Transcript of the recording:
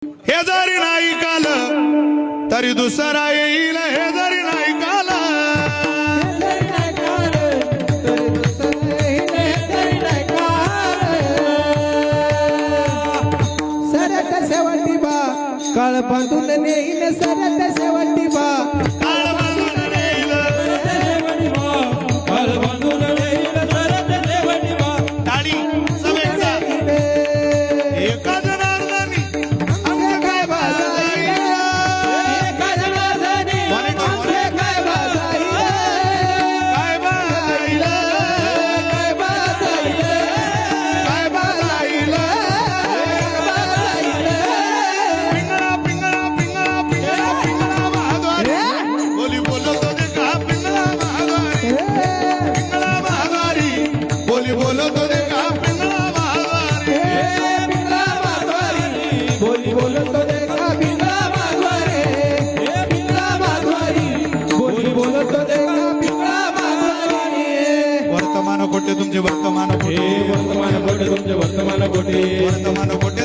हे जरी नाही काल तरी दुसरा येईल, हे जरी नाही काल सरत शेवटी बा काळ बांधून नेईल, सरत शेवटी बा काळ बांधून नेईल, काळ बांधून नेईल, सरत शेवटी बा. टाळी समेचा एका जनार्दनी अंगे काय बाजाईल, एका जनार्दनी अंगे काय बाजाईल, काय बाजाईल, काय बाजाईल, काय बाजाईल, पिंगळा पिंगळा पिंगळा पिंगळा पिंगळा महाद्वारी बोली बोलत होते का पिंगळा महाद्वारी, पिंगळा महाद्वारी बोली बोलत होते का पिंगळा महाद्वारी. पिंगळा माधवारी बोली बोलतो देखा पिंगळा माधवारी, पिंगळा माधवारी बोली बोलतो देखा पिंगळा माधवारी. वर्तमान कोटे तुमचे वर्तमान कोटे, वर्तमान कोटे तुमचे वर्तमान कोटे वर्तमान कोटे